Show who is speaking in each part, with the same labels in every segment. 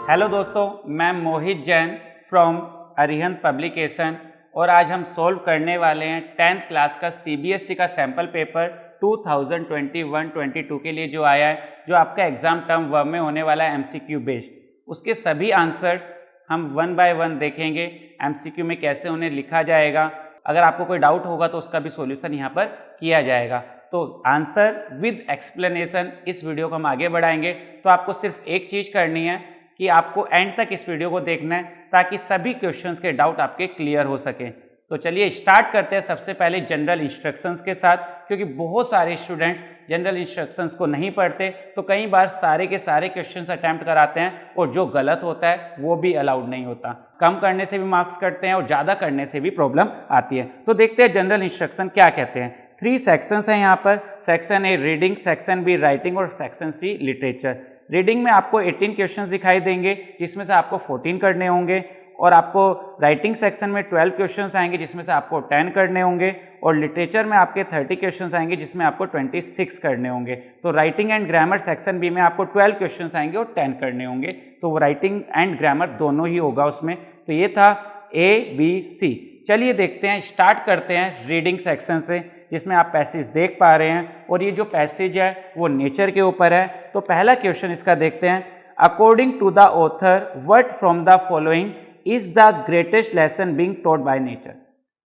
Speaker 1: Hello दोस्तों, मैं मोहित Jain from Arihant publication और आज हम सॉल्व करने वाले हैं 10th क्लास का सीबीएसई का सैम्पल पेपर 2021-22 के लिए जो आया है, जो आपका एग्जाम टर्म 1 में होने वाला है एमसीक्यू बेस्ड। उसके सभी आंसर्स हम 1 बाय 1 देखेंगे, एमसीक्यू में कैसे उन्हें लिखा जाएगा। अगर आपको कोई डाउट होगा तो उसका भी सॉल्यूशन यहाँ पर किया जाएगा। तो आंसर विद एक्सप्लेनेशन इस वीडियो को हम आगे बढ़ाएंगे। तो आपको सिर्फ एक चीज़ करनी है कि आपको एंड तक इस वीडियो को देखना है ताकि सभी क्वेश्चंस के डाउट आपके क्लियर हो सके। तो चलिए स्टार्ट करते हैं सबसे पहले जनरल इंस्ट्रक्शंस के साथ, क्योंकि बहुत सारे स्टूडेंट्स जनरल इंस्ट्रक्शंस को नहीं पढ़ते तो कई बार सारे के सारे क्वेश्चंस अटैम्प्ट कराते हैं और जो गलत होता है वो भी अलाउड नहीं होता। कम करने से भी मार्क्स कटते हैं और ज़्यादा करने से भी प्रॉब्लम आती है। तो देखते हैं जनरल इंस्ट्रक्शन क्या कहते हैं। 3 सेक्शंस हैं यहाँ पर। Section A reading, section be writing और सेक्शन सी लिटरेचर। रीडिंग में आपको 18 क्वेश्चंस दिखाई देंगे जिसमें से आपको 14 करने होंगे, और आपको राइटिंग सेक्शन में 12 क्वेश्चंस आएंगे जिसमें से आपको 10 करने होंगे, और लिटरेचर में आपके 30 क्वेश्चंस आएंगे जिसमें आपको 26 करने होंगे। तो writing and grammar section B में आपको 12 क्वेश्चंस आएंगे और 10 करने होंगे। तो वो राइटिंग एंड ग्रामर दोनों ही होगा उसमें। तो ये था ABC। चलिए देखते हैं, स्टार्ट करते हैं रीडिंग सेक्शन से, जिसमें आप पैसेज देख पा रहे हैं और ये जो पैसेज है वो नेचर के ऊपर है। तो पहला क्वेश्चन इसका देखते हैं। According to the author what from the following is the greatest lesson being taught by nature.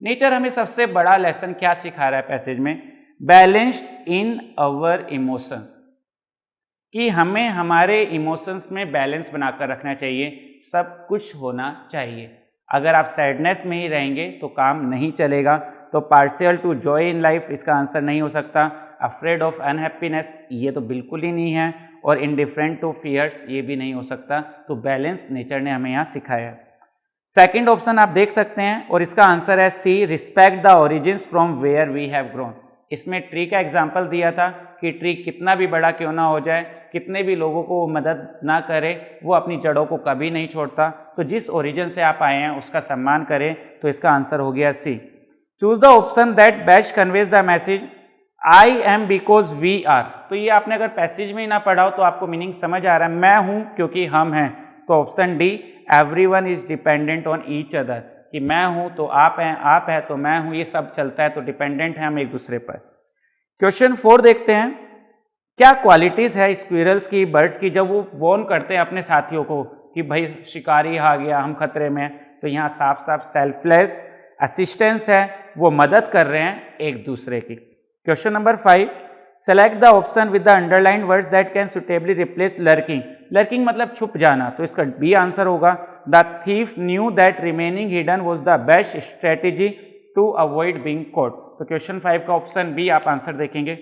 Speaker 1: Nature हमें सबसे बड़ा लेसन क्या सिखा रहा है पैसेज में? बैलेंस्ड इन अवर इमोशंस, कि हमें हमारे इमोशंस में बैलेंस बनाकर रखना चाहिए, सब कुछ होना चाहिए। अगर आप सैडनेस में ही रहेंगे तो काम नहीं चलेगा। तो partial two joy in life इसका आंसर नहीं हो सकता। अफ्रेड ऑफ अनहैप्पीनेस ये तो बिल्कुल ही नहीं है, और इनडिफरेंट टू फियर्स ये भी नहीं हो सकता। तो बैलेंस नेचर ने हमें यहाँ सिखाया है। सेकंड ऑप्शन आप देख सकते हैं और इसका आंसर है C, respect the origins from where we have grown. इसमें ट्री का एग्जाम्पल दिया था कि ट्री कितना भी बड़ा क्यों ना हो जाए, कितने भी लोगों को मदद ना करे, वो अपनी जड़ों को कभी नहीं छोड़ता। तो जिस ओरिजिन से आप आए हैं उसका सम्मान करें। तो इसका आंसर हो गया C. Choose the option that best conveys the message I am because we are. तो ये आपने अगर पैसेज में ही ना पढ़ा हो तो आपको मीनिंग समझ आ रहा है, मैं हूं क्योंकि हम हैं। तो option D, everyone is dependent on each other, कि मैं हूं तो आप हैं, आप है तो मैं हूं, ये सब चलता है। तो डिपेंडेंट है हम एक दूसरे पर। क्वेश्चन 4 देखते हैं। क्या क्वालिटीज है स्क्विरल्स की, बर्ड्स की, जब वो वॉर्न करते हैं अपने साथियों को कि भाई शिकारी आ गया, हम खतरे में। तो यहाँ साफ साफ सेल्फलेस, असिस्टेंस है, वो मदद कर रहे हैं एक दूसरे की। Question number 5, select the option with the underline words that can suitably replace lurking. Lurking मतलब छुप जाना, तो इसका बी आंसर होगा। The thief knew that remaining hidden was the best strategy to avoid being caught. तो question 5 का option B आप answer देखेंगे।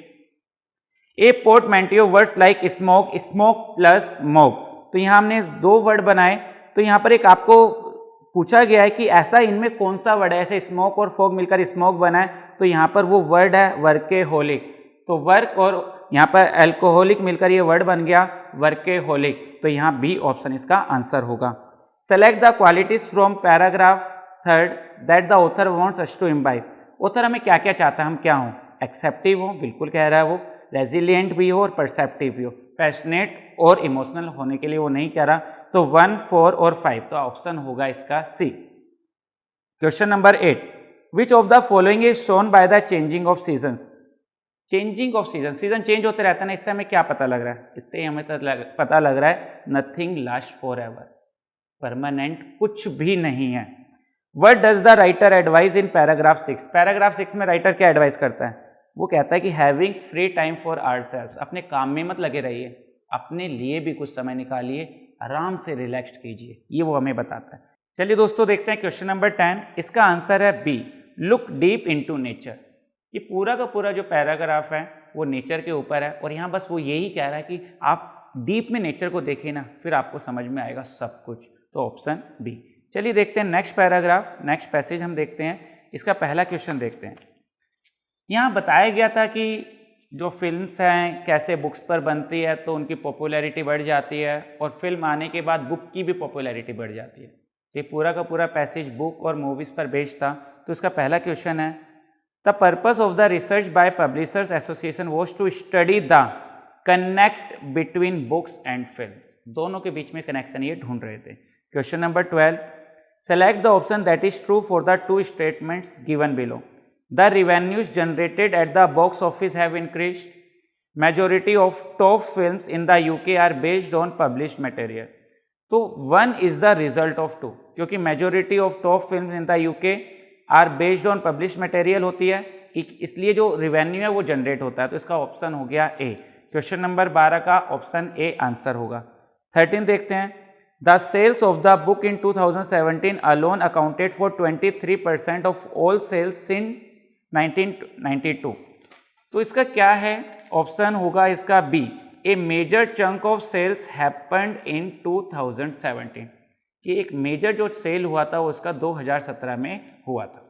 Speaker 1: A portmanteau words like smoke, smoke plus fog. तो यहाँ हमने 2 वर्ड बनाए। तो यहाँ पर एक आपको पूछा गया है कि ऐसा इनमें कौन सा वर्ड है, ऐसे स्मोक और फोग मिलकर स्मोक बना है। तो यहाँ पर वो वर्ड है वर्केहोलिक। तो वर्क और यहाँ पर अल्कोहलिक मिलकर ये वर्ड बन गया वर्केहोलिक। तो यहाँ बी ऑप्शन इसका आंसर होगा। Select the qualities from paragraph 3 that the author wants us to imbibe. Author हमें क्या क्या चाहता है, हम क्या हों? एक्सेप्टिव हो, बिल्कुल कह रहा है वो। रेजिलिएंट भी हो और परसेप्टिव भी हो। पैशनेट और इमोशनल होने के लिए वो नहीं कह रहा। तो 1, 4 और 5, तो ऑप्शन होगा इसका C. Question number 8, which of the following is shown by the changing of seasons. Changing of season, season change होते रहते हैं ना, इससे हमें क्या पता लग रहा है? इससे हमें पता लग रहा है nothing last for ever, permanent कुछ भी नहीं है। What does the writer advise in paragraph 6। Paragraph 6 में राइटर क्या एडवाइस करता है? वो कहता है कि having free time for ourselves, अपने काम में मत लगे रहिए, अपने लिए भी कुछ समय निकालिए, आराम से रिलैक्स कीजिए, ये वो हमें बताता है। चलिए दोस्तों देखते हैं क्वेश्चन नंबर 10। इसका आंसर है B, look deep into nature. ये पूरा का पूरा जो पैराग्राफ है वो नेचर के ऊपर है, और यहाँ बस वो यही कह रहा है कि आप डीप में नेचर को देखें ना, फिर आपको समझ में आएगा सब कुछ। तो ऑप्शन बी। चलिए देखते हैं नेक्स्ट पैराग्राफ, नेक्स्ट पैसेज हम देखते हैं। इसका पहला क्वेश्चन देखते हैं। यहाँ बताया गया था कि जो फिल्म्स हैं कैसे बुक्स पर बनती है तो उनकी पॉपुलैरिटी बढ़ जाती है, और फिल्म आने के बाद बुक की भी पॉपुलैरिटी बढ़ जाती है। तो ये पूरा का पूरा पैसेज बुक और मूवीज़ पर बेस्ड था। तो इसका पहला क्वेश्चन है, the purpose of the research by publishers association was to study the connect between books and films, दोनों के बीच में कनेक्शन ये ढूंढ रहे थे। Question number 12, select the option that is true for the two statements given below. The revenues generated at the box office have increased. Majority of top films in the UK are based on published material. तो one is the result of two, क्योंकि majority of top films in the UK are based on published material होती है, इसलिए जो revenue है वो generate होता है, तो इसका ऑप्शन हो गया ए। क्वेश्चन नंबर 12 का ऑप्शन ए आंसर होगा। 13 देखते हैं, the sales of the book in 2017 alone accounted for 23% of all sales since 1992। तो इसका क्या है, ऑप्शन होगा इसका B, a major chunk of sales happened in 2017, कि एक मेजर जो सेल हुआ था वो इसका 2017 में हुआ था।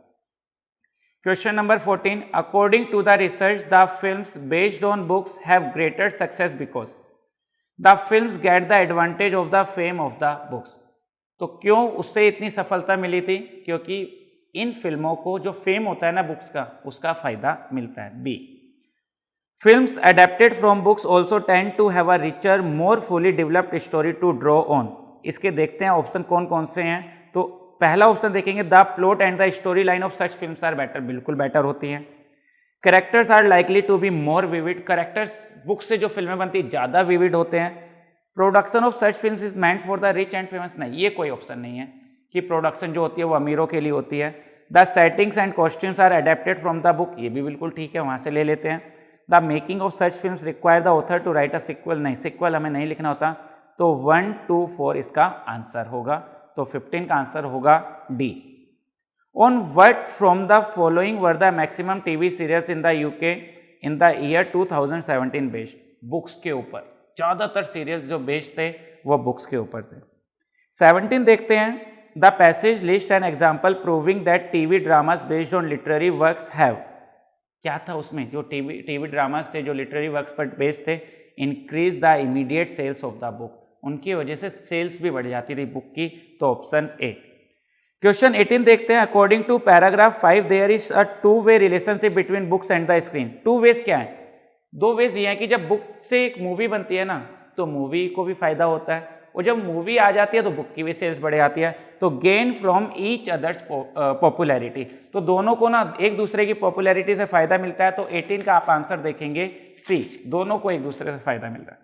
Speaker 1: Question number 14, according to the research the films based on books have greater success because the films get the advantage of the fame of the books. तो क्यों उससे इतनी सफलता मिली थी, क्योंकि इन फिल्मों को जो फेम होता है ना बुक्स का, उसका फायदा मिलता है। B, films adapted from books also tend to have a richer more fully developed story to draw on. इसके देखते हैं ऑप्शन कौन कौन से हैं। तो पहला ऑप्शन देखेंगे, the plot and the story line of such films are better, बिल्कुल बेटर होती हैं। Characters are likely to be more vivid, characters book से जो फिल्में बनती ज़्यादा विविड होते हैं। Production of such films is meant for the rich and famous, नहीं, ये कोई ऑप्शन नहीं है कि प्रोडक्शन जो होती है वो अमीरों के लिए होती है। The settings and costumes are adapted from the book, ये भी बिल्कुल ठीक है, वहाँ से ले लेते हैं। The making of such films require the author to write a sequel, नहीं, सिक्वल हमें नहीं लिखना होता। तो 1, 2, 4 इसका आंसर होगा। तो 15 का आंसर होगा D. On what from the following were the maximum TV serials in the UK in the year 2017 based, books के ऊपर ज़्यादातर सीरियल्स जो बेस्ड थे वो बुक्स के ऊपर थे। 17 देखते हैं, the passage list an example proving that TV dramas based on literary works have, क्या था उसमें, जो टीवी ड्रामास थे जो लिटरेरी वर्क्स पर बेस्ड थे, increase the immediate sales of the book, उनकी वजह से सेल्स भी बढ़ जाती थी बुक की। तो ऑप्शन ए। क्वेश्चन 18 देखते हैं, according to paragraph 5 there is a two way relationship between books and the screen. Two ways क्या है, दो वेज ये हैं कि जब बुक से एक मूवी बनती है ना तो मूवी को भी फायदा होता है, और जब मूवी आ जाती है तो बुक की भी सेल्स बढ़ जाती है। तो gain from each others popularity, तो दोनों को ना एक दूसरे की पॉपुलैरिटी से फायदा मिलता है। तो 18 का आप आंसर देखेंगे सी, दोनों को एक दूसरे से फायदा मिल रहा है।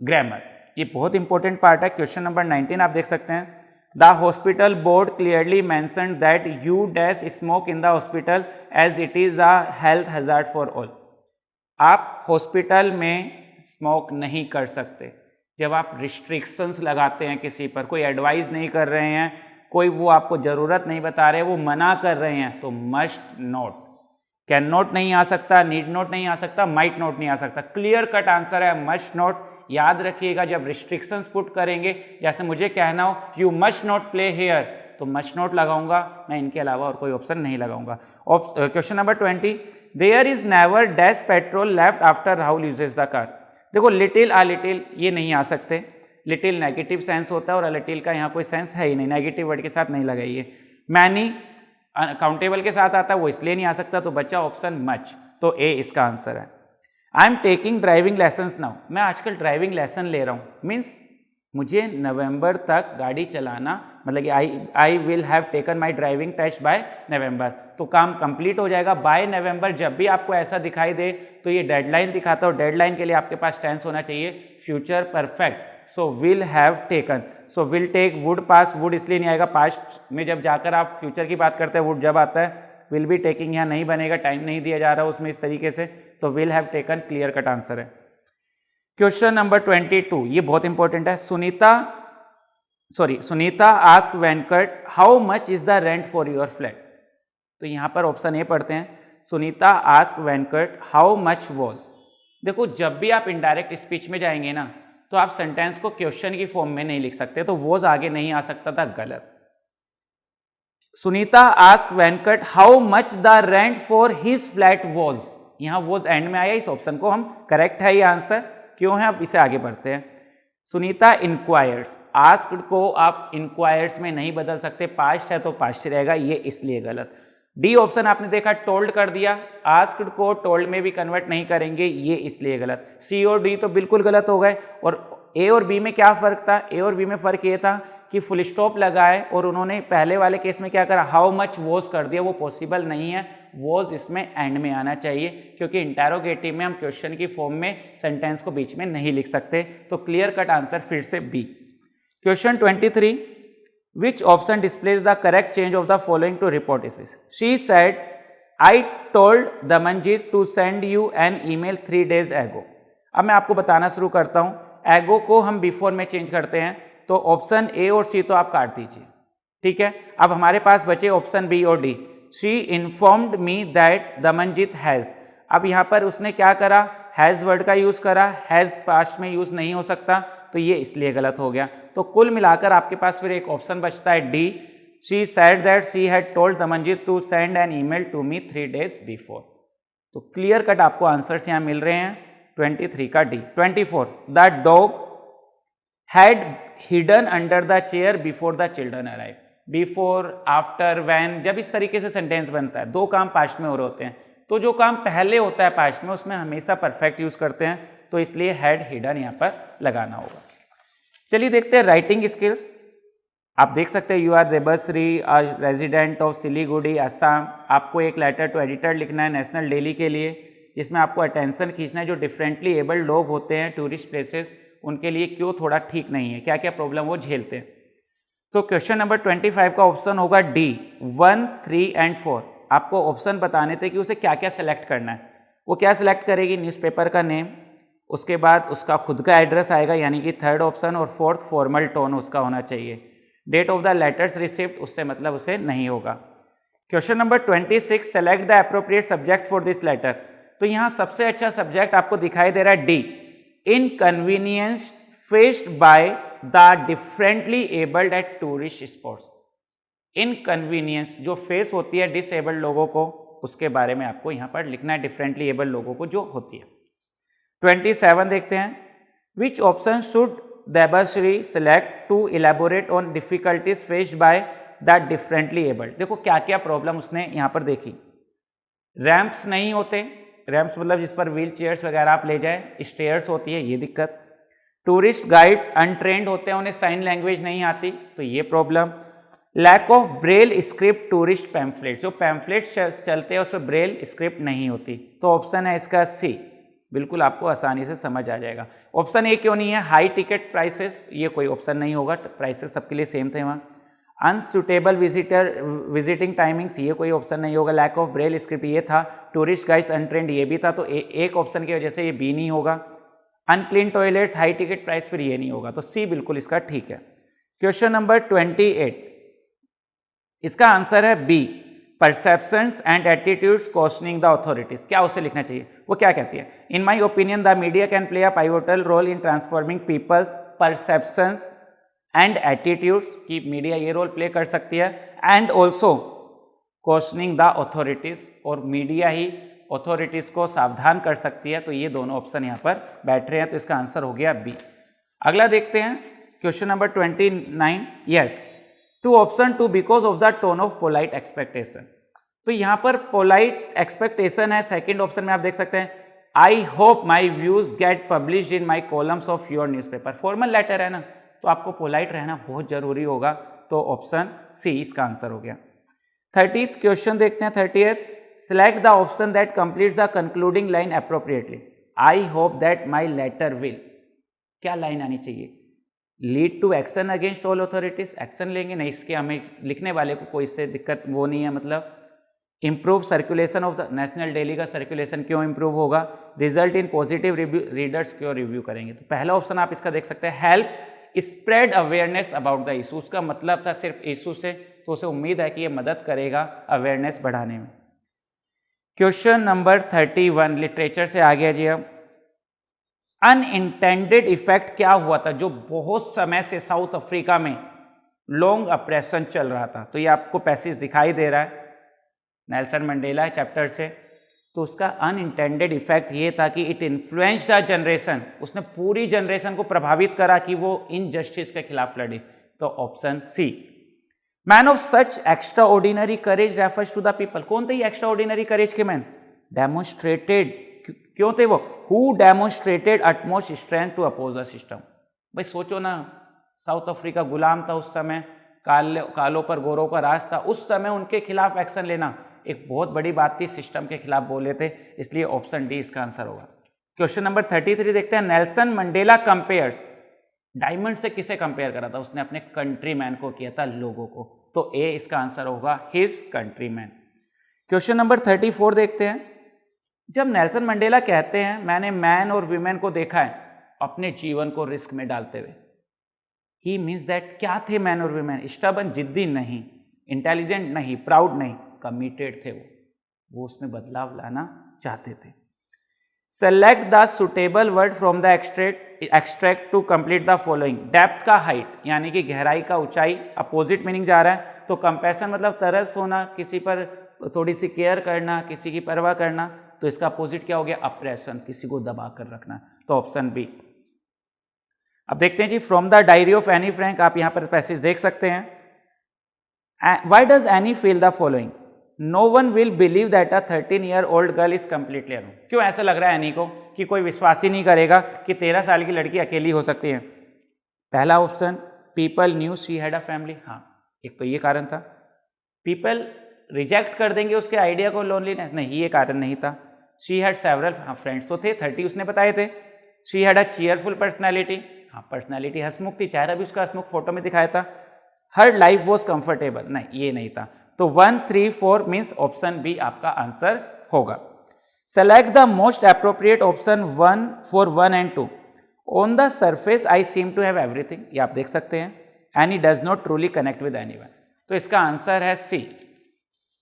Speaker 1: ग्रामर, ये बहुत इंपॉर्टेंट पार्ट है। क्वेश्चन नंबर 19 आप देख सकते हैं, the hospital board clearly mentioned that you dash smoke in the hospital as it is a health hazard for all. आप हॉस्पिटल में स्मोक नहीं कर सकते। जब आप रिस्ट्रिक्शंस लगाते हैं किसी पर, कोई एडवाइस नहीं कर रहे हैं, कोई वो आपको ज़रूरत नहीं बता रहे, वो मना कर रहे हैं, तो मस्ट नॉट, कैन नॉट नहीं आ सकता, नीड नॉट नहीं आ सकता, माइट नॉट नहीं आ सकता, क्लियर कट आंसर है मस्ट नॉट। याद रखिएगा, जब रिस्ट्रिक्शंस पुट करेंगे, जैसे मुझे कहना हो you must not play here, तो मस्ट नॉट लगाऊंगा मैं, इनके अलावा और कोई ऑप्शन नहीं लगाऊंगा। Question number 20, there is never dash petrol left after Rahul uses the car. देखो लिटिल आ लिटिल ये नहीं आ सकते, लिटिल नेगेटिव सेंस होता है और लिटिल का यहाँ कोई सेंस है ही नहीं, नेगेटिव वर्ड के साथ नहीं लगाइए। मैनी काउंटेबल के साथ आता है, वो इसलिए नहीं आ सकता, तो बच्चा ऑप्शन मच, तो ए इसका आंसर है। I am taking driving lessons now, मैं आजकल ड्राइविंग लेसन ले रहा हूँ, मीन्स मुझे नवंबर तक गाड़ी चलाना, मतलब कि I will have taken my driving test by November, तो काम कंप्लीट हो जाएगा बाय नवंबर। जब भी आपको ऐसा दिखाई दे तो ये डेडलाइन दिखाता हो, डेडलाइन के लिए आपके पास टेंस होना चाहिए future perfect. So will have taken, so will take would past, would इसलिए नहीं आएगा, पास्ट में जब जाकर आप फ्यूचर की बात करते हैं वुड जब आता है, विल बी टेकिंग यहाँ नहीं बनेगा, टाइम नहीं दिया जा रहा उसमें इस तरीके से, तो will have taken clear cut answer है। क्वेश्चन नंबर 22, ये बहुत इंपॉर्टेंट है। Sunita ask Venkat how much is the rent for your flat. तो यहाँ पर ऑप्शन ए पढ़ते हैं, Sunita ask Venkat how much was. देखो जब भी आप इनडायरेक्ट स्पीच में जाएंगे ना, तो आप सेंटेंस को क्वेश्चन की फॉर्म में नहीं लिख सकते, तो वॉज आगे नहीं आ सकता था, गलत। Sunita ask Venkat how much the rent for his flat was, यहाँ वॉज एंड में आया, इस ऑप्शन को हम करेक्ट है ये आंसर, क्यों है, अब इसे आगे बढ़ते हैं। सुनीता इंक्वायर्स, आस्क्ड को आप इंक्वायर्स में नहीं बदल सकते, पास्ट है तो पास्ट ही रहेगा, ये इसलिए गलत। डी ऑप्शन आपने देखा टोल्ड कर दिया, आस्क्ड को टोल्ड में भी कन्वर्ट नहीं करेंगे, ये इसलिए गलत। सी और डी तो बिल्कुल गलत हो गए। और ए और बी में क्या फर्क था? ए और बी में फर्क ये था कि फुल स्टॉप लगाए और उन्होंने पहले वाले केस में क्या करा, हाउ मच वॉज कर दिया, वो पॉसिबल नहीं है। वॉज इसमें एंड में आना चाहिए, क्योंकि इंटेरोगेटिव में हम क्वेश्चन की फॉर्म में सेंटेंस को बीच में नहीं लिख सकते। तो क्लियर कट आंसर फिर से B. Question 23, which option displays the correct change of the following to report speech? She said, I told Damanjit to send you an email 3 days ago. अब मैं आपको बताना शुरू करता हूं। एगो को हम बिफोर में चेंज करते हैं, तो ऑप्शन ए और सी तो आप काट दीजिए, ठीक है। अब हमारे पास बचे ऑप्शन बी और D. She informed me that Damanjeet has. अब यहां पर उसने क्या करा, हैज वर्ड का यूज करा, हैज पास्ट में यूज नहीं हो सकता, तो ये इसलिए गलत हो गया। तो कुल मिलाकर आपके पास फिर एक ऑप्शन बचता है D. She said that she had told Damanjeet to send an email to me 3 days before. तो क्लियर कट आपको आंसर्स यहां मिल रहे हैं 23 का D. 24, the dog had hidden under the chair before the children arrive. Before, after, when, जब इस तरीके से सेंटेंस बनता है, दो काम पास्ट में हो रहे होते हैं, तो जो काम पहले होता है पास्ट में उसमें हमेशा परफेक्ट यूज करते हैं, तो इसलिए हैड हिडन यहां पर लगाना होगा। चलिए देखते हैं राइटिंग स्किल्स। आप देख सकते हैं, you are Debashree, resident of Siliguri, Assam. आपको एक लेटर टू एडिटर लिखना है नेशनल डेली के लिए, जिसमें आपको अटेंशन खींचना है जो डिफरेंटली एबल्ड लोग होते हैं टूरिस्ट प्लेसेस, उनके लिए क्यों थोड़ा ठीक नहीं है, क्या क्या प्रॉब्लम वो झेलते हैं। तो क्वेश्चन नंबर 25 का ऑप्शन होगा डी, 1, 3 एंड 4। आपको ऑप्शन बताने थे कि उसे क्या क्या सेलेक्ट करना है। वो क्या सेलेक्ट करेगी, न्यूज़पेपर का नेम, उसके बाद उसका खुद का एड्रेस आएगा यानी कि थर्ड ऑप्शन, और फोर्थ फॉर्मल टोन उसका होना चाहिए। Date of the letters receipt, उससे मतलब उसे नहीं होगा। Question number 26, select the appropriate subject for this letter. तो यहाँ सबसे अच्छा सब्जेक्ट आपको दिखाई दे रहा है D, inconvenience faced by the differently abled at tourist spots. Inconvenience जो फेस होती है डिसेबल्ड लोगों को, उसके बारे में आपको यहाँ पर लिखना है, डिफरेंटली एबल्ड लोगों को जो होती है। 27 देखते हैं, which option should Debashree select to elaborate on difficulties faced by the differently abled. देखो क्या क्या प्रॉब्लम उसने यहाँ पर देखी। रैंप्स नहीं होते, रैंप्स मतलब जिस पर व्हील चेयर्स वगैरह आप ले जाए, स्टेयर्स होती है, ये दिक्कत। टूरिस्ट गाइड्स अनट्रेंड होते हैं, उन्हें साइन लैंग्वेज नहीं आती, तो ये problem. Lack of braille script tourist pamphlet, जो पैम्फलेट चलते हैं उस पर ब्रेल स्क्रिप्ट नहीं होती, तो ऑप्शन है इसका सी, बिल्कुल आपको आसानी से समझ आ जाएगा। ऑप्शन ए क्यों नहीं है, हाई टिकट प्राइसेस, ये कोई ऑप्शन नहीं होगा, प्राइसेस सबके लिए सेम थे वहाँ। अनसुटेबल विजिटिंग टाइमिंग्स, ये कोई ऑप्शन नहीं होगा। लैक ऑफ ब्रेल स्क्रिप्ट ये था। टूरिस्ट गाइड्स अनट्रेंड ये भी था, तो एक ऑप्शन की वजह से ये बी नहीं होगा। Unclean toilets, high ticket price, फिर ये नहीं होगा, तो सी बिल्कुल इसका ठीक है। क्वेश्चन नंबर 28, इसका आंसर है B, perceptions and attitudes questioning the authorities. क्या उसे लिखना चाहिए, वो क्या कहती है, in my opinion the media can play a pivotal role in transforming people's perceptions and attitudes, की मीडिया ये रोल प्ले कर सकती है, and also questioning the authorities, और मीडिया ही अथॉरिटीज को सावधान कर सकती है, तो ये दोनों ऑप्शन यहाँ पर बैठ रहे हैं, तो इसका आंसर हो गया बी। अगला देखते हैं question number 29, yes to option 2 because of the tone of polite expectation. तो यहाँ पर पोलाइट एक्सपेक्टेशन है, सेकेंड ऑप्शन में आप देख सकते हैं, I hope my views get published in my columns of your newspaper. Formal letter है ना, तो आपको पोलाइट रहना बहुत जरूरी होगा, तो ऑप्शन सी इसका आंसर हो गया। 30th क्वेश्चन देखते हैं, 30th, select the option that completes the concluding line appropriately. I hope that my letter will, क्या लाइन आनी चाहिए, lead to action against all authorities, action लेंगे नहीं, इसके हमें लिखने वाले को कोई इससे दिक्कत वो नहीं है, मतलब improve circulation of the national daily का सर्कुलेशन क्यों इंप्रूव होगा, result in positive review, readers क्यों रिव्यू करेंगे। तो पहला ऑप्शन आप इसका देख सकते हैं, help spread awareness about the issue, उसका मतलब था सिर्फ इशू से, तो उसे उम्मीद है कि ये मदद करेगा अवेयरनेस बढ़ाने में। क्वेश्चन नंबर 31 लिटरेचर से आ गया जी। अब अनइंटेंडेड इफेक्ट क्या हुआ था, जो बहुत समय से साउथ अफ्रीका में लॉन्ग अप्रेशन चल रहा था, तो ये आपको पैसेज दिखाई दे रहा है नेल्सन मंडेला चैप्टर से। तो उसका अनइंटेंडेड इफेक्ट ये था कि इट इन्फ्लुएंस्ड द जनरेशन, उसने पूरी जनरेशन को प्रभावित करा कि वो इनजस्टिस के खिलाफ लड़े, तो option C. Man of such extraordinary courage refers to the people. कौन थे ये एक्स्ट्रा ऑर्डिनरी करेज के मैन? डेमोन्स्ट्रेटेड, क्यों थे वो? Who demonstrated utmost strength to oppose the system. भाई सोचो ना, साउथ अफ्रीका गुलाम था उस समय, कालों पर गोरों का राज था, उस समय उनके खिलाफ एक्शन लेना एक बहुत बड़ी बात थी, सिस्टम के खिलाफ बोले थे, इसलिए ऑप्शन डी इसका आंसर होगा। क्वेश्चन नंबर 33 देखते हैं। नेल्सन मंडेला कंपेयर्स, डायमंड से किसे कंपेयर करा था उसने? अपने कंट्रीमैन को किया था, लोगों को, तो ए इसका आंसर होगा, हिज कंट्रीमैन। क्वेश्चन नंबर 34 देखते हैं। जब नेल्सन मंडेला कहते हैं मैंने मैन और वीमेन को देखा है अपने जीवन को रिस्क में डालते हुए, ही मीन्स दैट क्या थे मैन और वीमेन? स्टबर्न, जिद्दी नहीं, इंटेलिजेंट नहीं, प्राउड नहीं, कमिटेड थे वो उसमें बदलाव लाना चाहते थे। Select the suitable word from the extract to complete the following. Depth का हाइट, यानी कि गहराई का ऊंचाई, अपोजिट मीनिंग जा रहा है, तो कंपैशन मतलब तरस होना, किसी पर थोड़ी सी केयर करना, किसी की परवाह करना, तो इसका अपोजिट क्या हो गया? अप्रेशन, किसी को दबा कर रखना, तो ऑप्शन बी। अब देखते हैं जी, from the diary of Anne Frank, आप यहां पर पैसेज देख सकते हैं। Why does Anne feel the following? No one will believe that a 13-year-old girl is completely alone. क्यों ऐसा लग रहा है एनी को कि कोई विश्वास ही नहीं करेगा कि 13 साल की लड़की अकेली हो सकती है? पहला option, people knew she had a family. हाँ, एक तो ये कारण था। पीपल रिजेक्ट कर देंगे उसके आइडिया को, लोनलीनेस, नहीं ये कारण नहीं था। शी हैड सेवरल, हाँ फ्रेंड्स तो थे, 30 उसने बताए थे। She had a cheerful personality, हाँ पर्सनैलिटी हंसमुख थी, चेहरा भी उसका हंसमुख फोटो में दिखाया था। हर लाइफ वॉज कंफर्टेबल, नहीं ये नहीं था। तो 1, 3, 4 मीन्स ऑप्शन बी आपका आंसर होगा। Select the most appropriate option 1 for 1 and 2। On the surface I seem to have everything, ये आप देख सकते हैं, and he does not truly connect with anyone, तो इसका आंसर है C.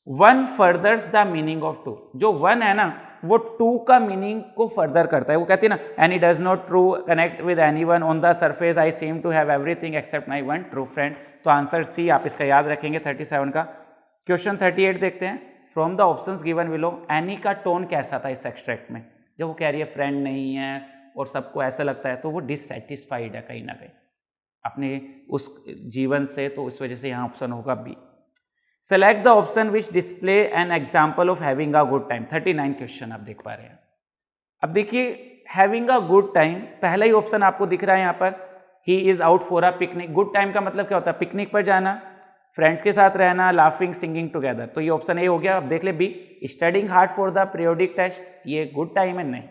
Speaker 1: 1 furthers the meaning of 2। जो 1 है ना वो 2 का मीनिंग को फर्दर करता है। वो कहती है ना, and he does not true connect with anyone, on the surface I seem to have everything except my one true friend, तो आंसर सी आप इसका याद रखेंगे 37 का। क्वेश्चन 38 देखते हैं। From the options given below, any का टोन कैसा था इस एक्सट्रैक्ट में? जब वो कह रही है फ्रेंड नहीं है और सबको ऐसा लगता है, तो वो डिससेटिस्फाइड है कहीं ना कहीं अपने उस जीवन से, तो इस वजह से यहाँ ऑप्शन होगा B. Select the option which display an example of having a good time. 39 question आप देख पा रहे हैं। अब देखिए, हैविंग अ गुड टाइम, पहला ही ऑप्शन आपको दिख रहा है यहाँ पर, he is out for a picnic. Good time का मतलब क्या होता है? पिकनिक पर जाना, फ्रेंड्स के साथ रहना, लाफिंग सिंगिंग टुगेदर, तो ये ऑप्शन ए हो गया। अब देख ले B, studying hard for the periodic test, ये गुड टाइम है, नहीं।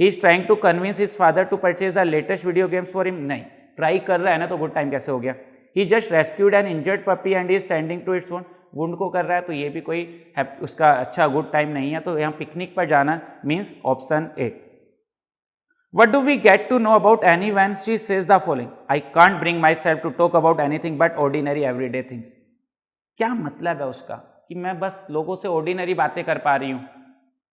Speaker 1: He is trying to convince his father to purchase the latest video games for him, नहीं। ट्राई कर रहा है ना, तो गुड टाइम कैसे हो गया? He just rescued an injured puppy and is tending to its wound, wound को कर रहा है, तो ये भी कोई उसका अच्छा गुड टाइम नहीं है, तो यहाँ पिकनिक पर जाना means option A. What do we get to know about Annie when she says the following? I can't bring myself to talk about anything but ordinary everyday things. क्या मतलब है उसका कि मैं बस लोगों से ऑर्डिनरी बातें कर पा रही हूं?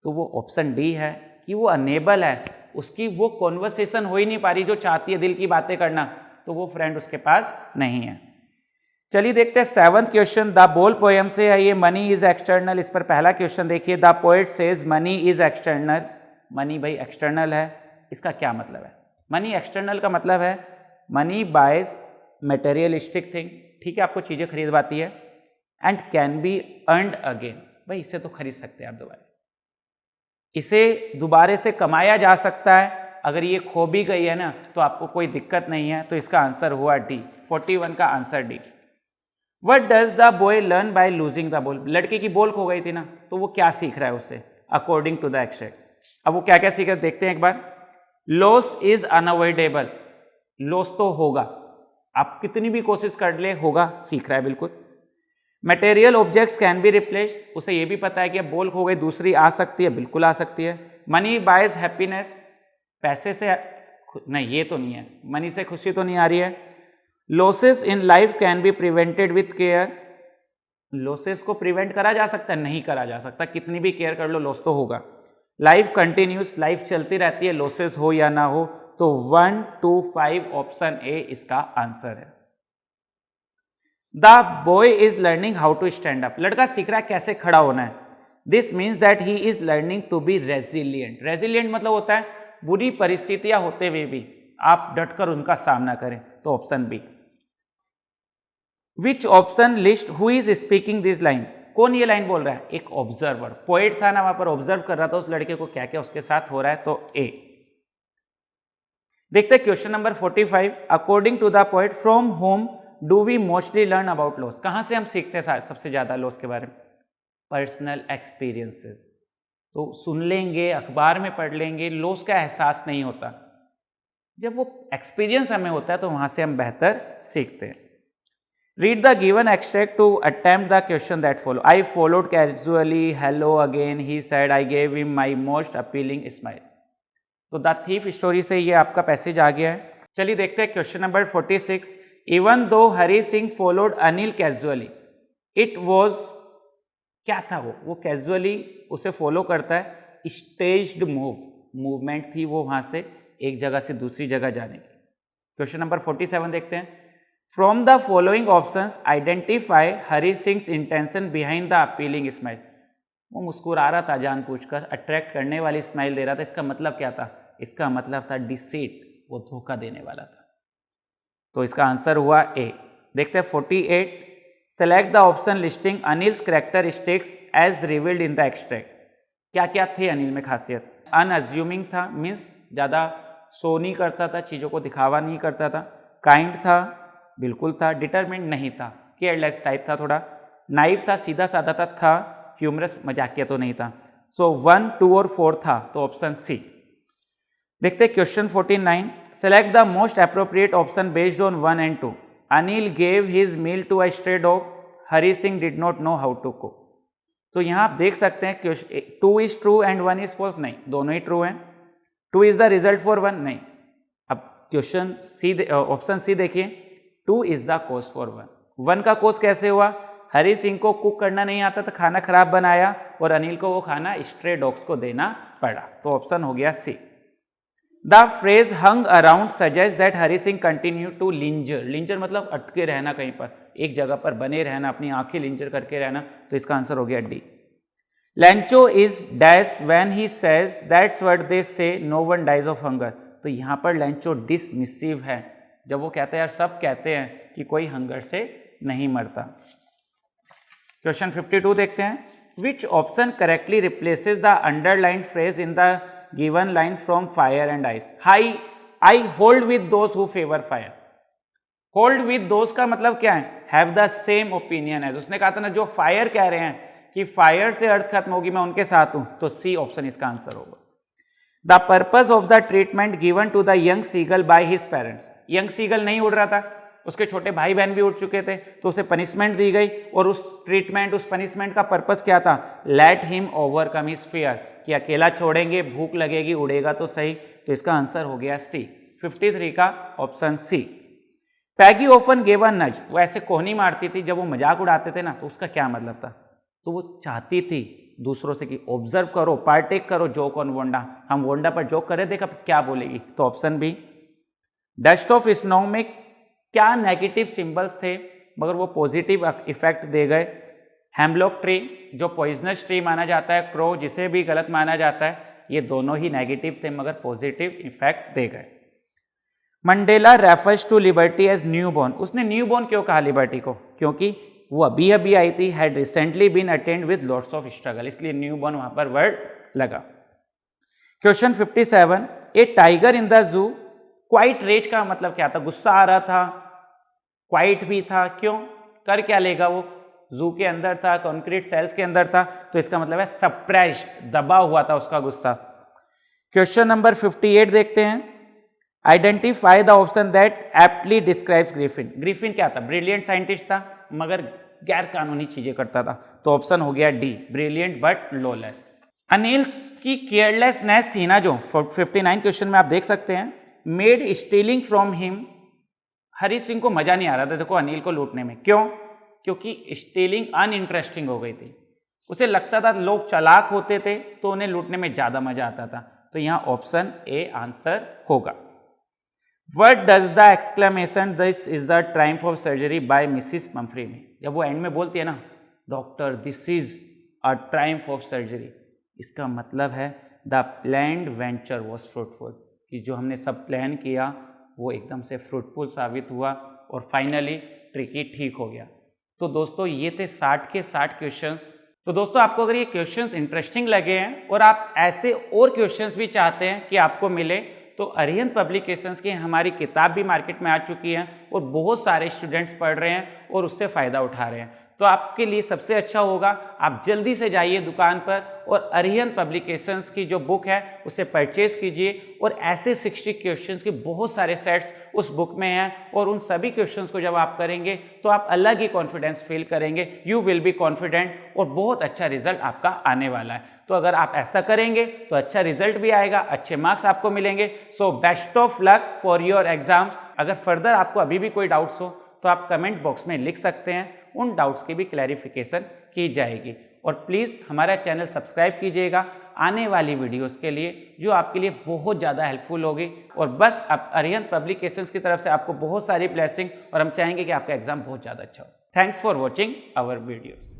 Speaker 1: तो वो ऑप्शन डी है कि वो अनेबल है, उसकी वो कॉन्वर्सेशन हो ही नहीं पा रही जो चाहती है दिल की बातें करना, तो वो फ्रेंड उसके पास नहीं है। चलिए देखते हैं 7th क्वेश्चन, द बोल पोएम से है ये, मनी इज एक्सटर्नल। इस पर पहला क्वेश्चन देखिए, the poet says money is external. Money भाई एक्सटर्नल है, इसका क्या मतलब है? मनी एक्सटर्नल का मतलब है मनी बायज मटेरियलिस्टिक थिंग, ठीक है, आपको चीजें खरीदवाती है, and can be earned again, भाई इसे तो खरीद सकते हैं आप दोबारा, इसे दोबारे से कमाया जा सकता है। अगर ये खो भी गई है ना तो आपको कोई दिक्कत नहीं है, तो इसका आंसर हुआ डी, 41 का answer D. What does the boy learn by losing the ball? लड़के की बॉल खो गई थी ना, तो वो क्या सीख रहा है उससे अकॉर्डिंग टू द एक्सट्रैक्ट? अब वो क्या क्या सीख रहा है देखते हैं एक बार। लॉस इज अनअवॉइडेबल, लॉस तो होगा, आप कितनी भी कोशिश कर ले होगा, सीख रहा है बिल्कुल। Material objects can be replaced, उसे ये भी पता है कि अब बॉल खो गई दूसरी आ सकती है, बिल्कुल आ सकती है। मनी बायज हैप्पीनेस, पैसे से नहीं, ये तो नहीं है, मनी से खुशी तो नहीं आ रही है। Losses in life can be prevented with care, losses को प्रिवेंट करा जा सकता है? नहीं करा जा सकता, कितनी भी केयर कर लो लॉस तो होगा। लाइफ कंटिन्यूस, लाइफ चलती रहती है, लॉसेस हो या ना हो, तो 1, 2, 5 ऑप्शन ए इसका आंसर है। The boy is learning how to stand up, लड़का सीख रहा है कैसे खड़ा होना है। This means that he is learning to be resilient. Resilient मतलब होता है बुरी परिस्थितियां होते हुए भी आप डटकर उनका सामना करें, तो option B. Which option lists who is speaking this line, कौन ये लाइन बोल रहा है, एक ऑब्जर्वर, पोएट था ना, वहां पर ऑब्जर्व कर रहा था उस लड़के को क्या क्या उसके साथ हो रहा है, तो ए। देखते हैं question number 45, according to the poet from whom do we mostly learn about loss, कहां से हम सीखते हैं सबसे ज्यादा लॉस के बारे में, पर्सनल एक्सपीरियंसेस। तो सुन लेंगे, अखबार में पढ़ लेंगे, लॉस का एहसास नहीं होता, जब वो एक्सपीरियंस हमें होता है तो वहां से हम बेहतर सीखते हैं। Read the given extract to attempt the question that follow. I followed casually. Hello again, he said. I gave him my most appealing smile. तो द थीफ स्टोरी से ये आपका पैसेज आ गया है। चलिए देखते हैं question number 46। Even though Hari Singh followed Anil casually, it was, क्या था वो कैजुअली उसे फॉलो करता है, स्टेज्ड मूवमेंट थी वो वहां से एक जगह से दूसरी जगह जाने की। क्वेश्चन नंबर 47 देखते हैं। From the following options identify Hari Singh intention behind the appealing smile, वो मुस्कुरा रहा था जानबूझकर, अट्रैक्ट करने वाली स्माइल दे रहा था, इसका मतलब क्या था, इसका मतलब था डिसीट, वो धोखा देने वाला था, तो इसका आंसर हुआ ए। देखते हैं 48, select the option listing Anil's characteristics as revealed in the extract, क्या क्या थे अनिल में खासियत, अनअज्यूमिंग था, मीन्स ज़्यादा शो नहीं करता था, चीज़ों को दिखावा नहीं करता था, काइंड था, बिल्कुल था, डिटरमिन्ड नहीं था, केयरलेस टाइप था थोड़ा, नाइव था, सीधा साधा था, ह्यूमरस मजाकिया तो नहीं था। सो 1, 2 और 4 था, तो ऑप्शन सी। देखते question 49, select the most appropriate option based on 1 and 2। Anil gave his meal to a stray dog, Hari Singh did not know how to cook. तो यहाँ आप देख सकते हैं 2 is true and 1 is false, नहीं, दोनों ही ट्रू हैं। 2 इज द रिजल्ट फॉर 1, नहीं। अब क्वेश्चन सी, ऑप्शन सी देखिए, 2 इज द कोज फॉर 1। 1 का कोज कैसे हुआ, हरी सिंह को कुक करना नहीं आता था, खाना खराब बनाया और अनिल को वो खाना स्ट्रे डॉग्स को देना पड़ा, तो ऑप्शन हो गया C. The phrase hung around suggest that Hari Singh continue to linger, linger मतलब अटके रहना, कहीं पर एक जगह पर बने रहना, अपनी आंखें लिंजर करके रहना, तो इसका आंसर हो गया D. Lencho is dash when he says that's what they say no one dies of hunger, तो यहाँ पर लैंचो डिसमिसिव है, जब वो कहते हैं यार सब कहते हैं कि कोई हंगर से नहीं मरता। क्वेश्चन 52 देखते हैं, which option correctly replaces the underline phrase in the given line from fire and ice. I hold with those who favour fire, hold with those का मतलब क्या है, have the same opinion as, उसने कहा था ना जो फायर कह रहे हैं कि फायर से अर्थ खत्म होगी, मैं उनके साथ हूं, तो सी ऑप्शन इसका आंसर होगा। The purpose of the treatment given to the young seagull by his parents, young seagull नहीं उड़ रहा था, उसके छोटे भाई बहन भी उड़ चुके थे, तो उसे पनिशमेंट दी गई, और उस ट्रीटमेंट, उस पनिशमेंट का पर्पस क्या था, let him overcome his fear, कि अकेला छोड़ेंगे, भूख लगेगी, उड़ेगा तो सही, तो इसका आंसर हो गया सी, 53 का option C. Peggy often give a nudge, वो ऐसे कोहनी मारती थी जब वो मजाक उड़ाते थे ना, तो उसका क्या मतलब था, तो वो चाहती थी दूसरों से कि ऑब्जर्व करो, पार्टेक करो जोक ऑन वोंडा, हम वोंडा पर जोक करें, देखा क्या बोलेगी, तो option B. Dust of snow में क्या नेगेटिव सिंबल्स थे मगर वो पॉजिटिव इफेक्ट दे गए, हेमलॉक ट्री जो पॉइजनस ट्री माना जाता है, क्रो जिसे भी गलत माना जाता है, ये दोनों ही नेगेटिव थे मगर पॉजिटिव इफेक्ट दे गए। Mandela refers to liberty as new born, उसने न्यू बॉर्न क्यों कहा लिबर्टी को, क्योंकि वो अभी अभी आई थी, had recently been attend with lots of struggle, इसलिए न्यू बॉर्न वहां पर वर्ड लगा। Question 57, a tiger in the zoo, quite rage का मतलब क्या था, गुस्सा आ रहा था, क्वाइट भी था, क्यों, कर क्या लेगा, वो जू के अंदर था, कॉन्क्रीट सेल्स के अंदर था, तो इसका मतलब है सप्रेस्ड, दबा हुआ था उसका गुस्सा। क्वेश्चन नंबर 58 देखते हैं, identify the option that aptly describes Griffin, Griffin क्या था, ब्रिलियंट साइंटिस्ट था मगर गैर कानूनी चीजें करता था, तो ऑप्शन हो गया D, brilliant but lawless. Anil's की केयरलेसनेस थी ना जो 59 क्वेश्चन में आप देख सकते हैं, made stealing from him, Hari Singh को मजा नहीं आ रहा था देखो अनिल को लूटने में, क्यों, क्योंकि स्टीलिंग अनइंटरेस्टिंग हो गई थी, उसे लगता था लोग चालाक होते थे तो उन्हें लूटने में ज्यादा मजा आता था, तो यहां ऑप्शन ए आंसर होगा। What does the exclamation this is the triumph of surgery by Mrs. Pumphrey में, जब वो एंड में बोलती है ना doctor this is a Triumph of surgery, इसका मतलब है the planned venture was fruitful, कि जो हमने सब प्लान किया वो एकदम से फ्रूटफुल साबित हुआ, और फाइनली ट्रिकी ठीक हो गया। तो दोस्तों ये थे 60 के 60 क्वेश्चंस। तो दोस्तों आपको अगर ये क्वेश्चंस इंटरेस्टिंग लगे हैं और आप ऐसे और क्वेश्चंस भी चाहते हैं कि आपको मिले, तो अरिहंत पब्लिकेशंस की हमारी किताब भी मार्केट में आ चुकी है और बहुत सारे स्टूडेंट्स पढ़ रहे हैं और उससे फ़ायदा उठा रहे हैं। तो आपके लिए सबसे अच्छा होगा आप जल्दी से जाइए दुकान पर और अरिहंत पब्लिकेशंस की जो बुक है उसे परचेज कीजिए। और ऐसे 60 क्वेश्चंस के बहुत सारे सेट्स उस बुक में हैं और उन सभी क्वेश्चंस को जब आप करेंगे तो आप अलग ही कॉन्फिडेंस फील करेंगे। यू विल बी कॉन्फिडेंट और बहुत अच्छा रिजल्ट आपका आने वाला है। तो अगर आप ऐसा करेंगे तो अच्छा रिजल्ट भी आएगा, अच्छे मार्क्स आपको मिलेंगे। So best of luck for your exams. अगर फर्दर आपको अभी भी कोई डाउट्स हो तो आप कमेंट बॉक्स में लिख सकते हैं, उन डाउट्स की भी क्लैरिफिकेशन की जाएगी। और प्लीज़ हमारा चैनल सब्सक्राइब कीजिएगा आने वाली वीडियोस के लिए, जो आपके लिए बहुत ज़्यादा हेल्पफुल होगी। और बस अब अरिहंत पब्लिकेशंस की तरफ से आपको बहुत सारी ब्लेसिंग, और हम चाहेंगे कि आपका एग्जाम बहुत ज़्यादा अच्छा हो। Thanks for watching our videos.